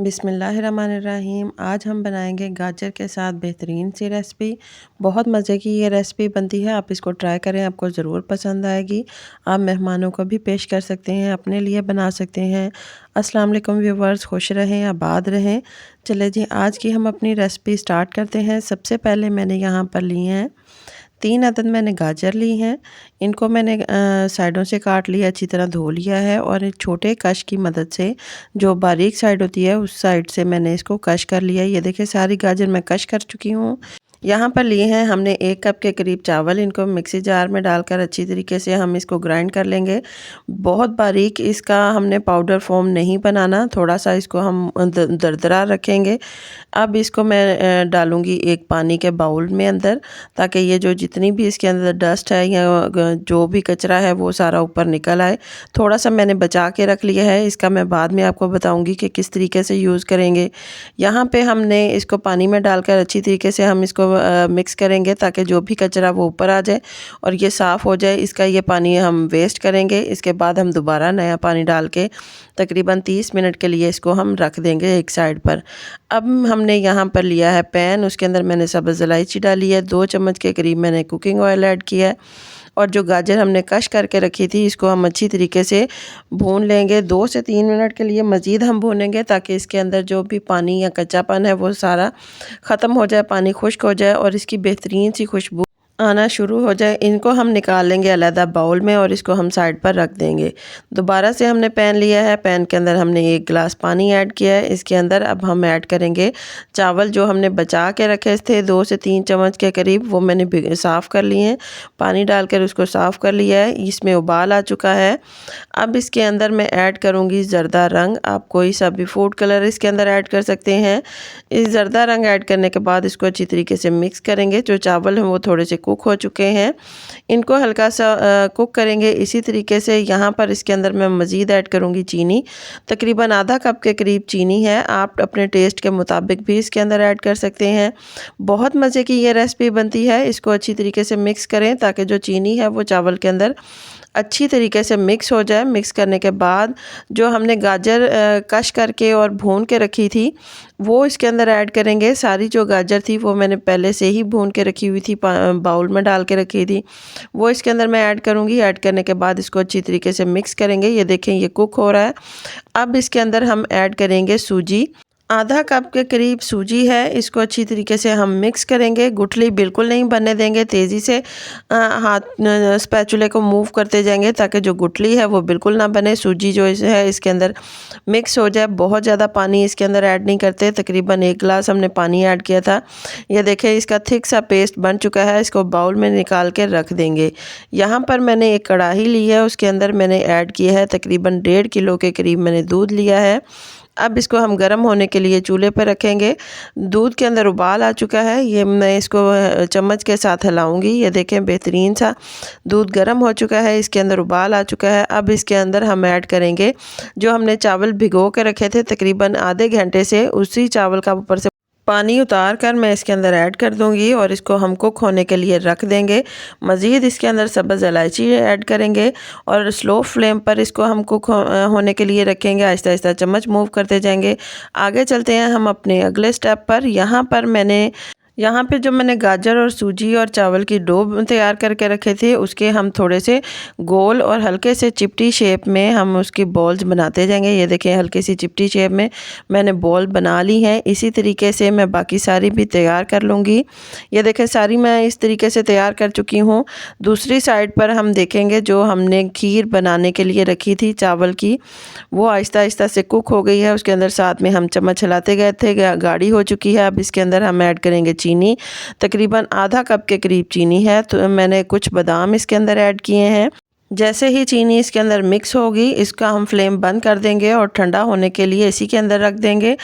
बिस्मिल्लाहिर्रहमानिर्रहीम। आज हम बनाएंगे गाजर के साथ बेहतरीन सी रेसिपी। बहुत मज़े की ये रेसिपी बनती है, आप इसको ट्राई करें, आपको ज़रूर पसंद आएगी। आप मेहमानों को भी पेश कर सकते हैं, अपने लिए बना सकते हैं। अस्सलाम वालेकुम व्यूवर्स, खुश रहें, आबाद रहें। चले जी, आज की हम अपनी रेसिपी स्टार्ट करते हैं। सबसे पहले मैंने यहाँ पर लिए हैं 3 अदद मैंने गाजर ली हैं। इनको मैंने साइडों से काट लिया, अच्छी तरह धो लिया है और एक छोटे कश की मदद से, जो बारीक साइड होती है उस साइड से मैंने इसको कश कर लिया है। ये देखिए सारी गाजर मैं कश कर चुकी हूँ। यहाँ पर लिए हैं हमने 1 कप के करीब चावल। इनको मिक्सी जार में डालकर अच्छी तरीके से हम इसको ग्राइंड कर लेंगे। बहुत बारीक इसका हमने पाउडर फॉर्म नहीं बनाना, थोड़ा सा इसको हम दरदरा रखेंगे। अब इसको मैं डालूंगी एक पानी के बाउल में अंदर, ताकि ये जो जितनी भी इसके अंदर डस्ट है या जो भी कचरा है वो सारा ऊपर निकल आए। थोड़ा सा मैंने बचा के रख लिया है, इसका मैं बाद में आपको बताऊंगी कि किस तरीके से यूज़ करेंगे। यहाँ पे हमने इसको पानी में डालकर अच्छी तरीके से हम इसको मिक्स करेंगे, ताकि जो भी कचरा वो ऊपर आ जाए और ये साफ़ हो जाए। इसका ये पानी हम वेस्ट करेंगे। इसके बाद हम दोबारा नया पानी डाल के तकरीबन 30 मिनट के लिए इसको हम रख देंगे एक साइड पर। अब हमने यहाँ पर लिया है पैन, उसके अंदर मैंने सब्ज़ इलायची डाली है, 2 चम्मच के करीब मैंने कुकिंग ऑयल ऐड किया है और जो गाजर हमने कश करके रखी थी इसको हम अच्छी तरीके से भून लेंगे। 2 से 3 मिनट के लिए मज़ीद हम भूनेंगे, ताकि इसके अंदर जो भी पानी या कच्चापन है वो सारा ख़त्म हो जाए, पानी खुश्क हो जाए और इसकी बेहतरीन सी खुशबू आना शुरू हो जाए। इनको हम निकाल लेंगे अलहदा बाउल में और इसको हम साइड पर रख देंगे। दोबारा से हमने पैन लिया है, पैन के अंदर हमने 1 गिलास पानी ऐड किया है। इसके अंदर अब हम ऐड करेंगे चावल जो हमने बचा के रखे थे, 2 से 3 चम्मच के करीब, वो मैंने साफ़ कर लिए हैं। पानी डालकर उसको साफ़ कर लिया है, इसमें उबाल आ चुका है। अब इसके अंदर मैं ऐड करूँगी ज़रदा रंग। आप कोई सा भी फूड कलर इसके अंदर ऐड कर सकते हैं। इस ज़रदा रंग ऐड करने के बाद इसको अच्छी तरीके से मिक्स करेंगे। जो चावल हैं वो थोड़े से कुक हो चुके हैं, इनको हल्का सा कुक करेंगे। इसी तरीके से यहाँ पर इसके अंदर मैं मज़ीद ऐड करूँगी चीनी। तकरीबन आधा कप के करीब चीनी है, आप अपने टेस्ट के मुताबिक भी इसके अंदर ऐड कर सकते हैं। बहुत मज़े की ये रेसिपी बनती है। इसको अच्छी तरीके से मिक्स करें, ताकि जो चीनी है वो चावल के अंदर अच्छी तरीके से मिक्स हो जाए। मिक्स करने के बाद जो हमने गाजर कश करके और भून के रखी थी वो इसके अंदर ऐड करेंगे। सारी जो गाजर थी वो मैंने पहले से ही भून के रखी हुई थी, बाउल में डाल के रखी थी, वो इसके अंदर मैं ऐड करूँगी। ऐड करने के बाद इसको अच्छी तरीके से मिक्स करेंगे। ये देखें ये कुक हो रहा है। अब इसके अंदर हम ऐड करेंगे सूजी। आधा कप के करीब सूजी है, इसको अच्छी तरीके से हम मिक्स करेंगे। गुठली बिल्कुल नहीं बनने देंगे, तेज़ी से हाथ स्पैचुले को मूव करते जाएंगे, ताकि जो गुठली है वो बिल्कुल ना बने। सूजी जो है इसके अंदर मिक्स हो जाए। बहुत ज़्यादा पानी इसके अंदर ऐड नहीं करते, तकरीबन 1 गिलास हमने पानी ऐड किया था। ये देखें इसका थिक सा पेस्ट बन चुका है। इसको बाउल में निकाल के रख देंगे। यहाँ पर मैंने एक कढ़ाई ली है, उसके अंदर मैंने ऐड किया है तकरीबन 1.5 किलो के करीब मैंने दूध लिया है। अब इसको हम गर्म होने के लिए चूल्हे पर रखेंगे। दूध के अंदर उबाल आ चुका है, ये मैं इसको चम्मच के साथ हिलाऊंगी। ये देखें बेहतरीन सा दूध गर्म हो चुका है, इसके अंदर उबाल आ चुका है। अब इसके अंदर हम ऐड करेंगे जो हमने चावल भिगो के रखे थे तकरीबन आधे घंटे से, उसी चावल का ऊपर से पानी उतार कर मैं इसके अंदर ऐड कर दूंगी और इसको हम कुक होने के लिए रख देंगे। मज़ीद इसके अंदर सब्ज़ इलायची ऐड करेंगे और स्लो फ्लेम पर इसको हम कुक होने के लिए रखेंगे। आहिस्ता आहिस्ता चम्मच मूव करते जाएंगे। आगे चलते हैं हम अपने अगले स्टेप पर। यहाँ पे जो मैंने गाजर और सूजी और चावल की डो तैयार करके रखे थे, उसके हम थोड़े से गोल और हल्के से चिपटी शेप में हम उसकी बॉल्स बनाते जाएंगे। ये देखें हल्की सी चिपटी शेप में मैंने बॉल बना ली है। इसी तरीके से मैं बाकी सारी भी तैयार कर लूँगी। ये देखें सारी मैं इस तरीके से तैयार कर चुकी हूँ। दूसरी साइड पर हम देखेंगे जो हमने खीर बनाने के लिए रखी थी चावल की, वो आहिस्ता आहिस्ता से कुक हो गई है। उसके अंदर साथ में हम चम्मच हिलाते गए थे, गाढ़ी हो चुकी है। अब इसके अंदर हम ऐड करेंगे चीनी। तकरीबन आधा कप के करीब चीनी है, तो मैंने कुछ बादाम इसके अंदर ऐड किए हैं। जैसे ही चीनी इसके अंदर मिक्स होगी, इसका हम फ्लेम बंद कर देंगे और ठंडा होने के लिए इसी के अंदर रख देंगे।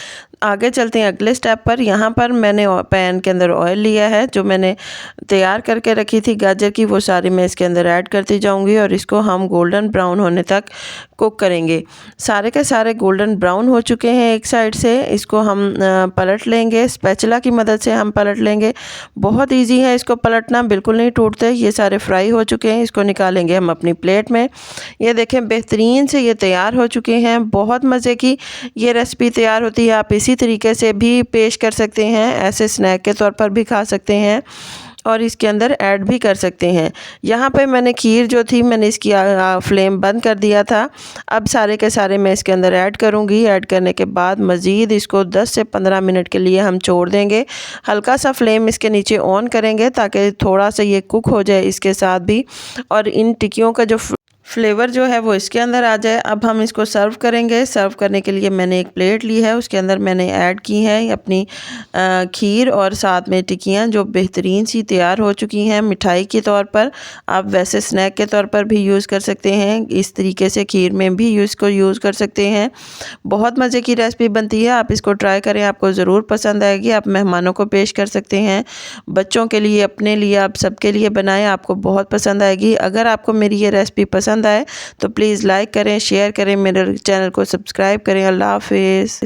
आगे चलते हैं अगले स्टेप पर। यहाँ पर मैंने पैन के अंदर ऑयल लिया है, जो मैंने तैयार करके रखी थी गाजर की, वो सारी मैं इसके अंदर ऐड करती जाऊँगी और इसको हम गोल्डन ब्राउन होने तक कुक करेंगे। सारे के सारे गोल्डन ब्राउन हो चुके हैं एक साइड से, इसको हम पलट लेंगे, स्पैचुला की मदद से हम पलट लेंगे। बहुत ईजी है इसको पलटना, बिल्कुल नहीं टूटते। ये सारे फ्राई हो चुके हैं, इसको निकालेंगे हम अपनी प्लेट में। ये देखें बेहतरीन से ये तैयार हो चुके हैं। बहुत मज़े की ये रेसिपी तैयार होती है। आप इसी तरीके से भी पेश कर सकते हैं, ऐसे स्नैक के तौर पर भी खा सकते हैं और इसके अंदर ऐड भी कर सकते हैं। यहाँ पे मैंने खीर जो थी मैंने इसकी फ्लेम बंद कर दिया था। अब सारे के सारे मैं इसके अंदर ऐड करूँगी। ऐड करने के बाद मज़ीद इसको 10 से 15 मिनट के लिए हम छोड़ देंगे। हल्का सा फ्लेम इसके नीचे ऑन करेंगे ताकि थोड़ा सा ये कुक हो जाए इसके साथ भी, और इन टिक्कियों का जो फ्लेवर जो है वो इसके अंदर आ जाए। अब हम इसको सर्व करेंगे। सर्व करने के लिए मैंने एक प्लेट ली है, उसके अंदर मैंने ऐड की है अपनी खीर और साथ में टिक्कियाँ जो बेहतरीन सी तैयार हो चुकी हैं मिठाई के तौर पर। आप वैसे स्नैक के तौर पर भी यूज़ कर सकते हैं, इस तरीके से खीर में भी इसको यूज़ कर सकते हैं। बहुत मज़े की रेसिपी बनती है, आप इसको ट्राई करें, आपको ज़रूर पसंद आएगी। आप मेहमानों को पेश कर सकते हैं, बच्चों के लिए, अपने लिए, आप सबके लिए बनाएं, आपको बहुत पसंद आएगी। अगर आपको मेरी ये रेसिपी पसंद आए तो प्लीज़ लाइक करें, शेयर करें, मेरे चैनल को सब्सक्राइब करें। अल्लाह हाफ़िज़।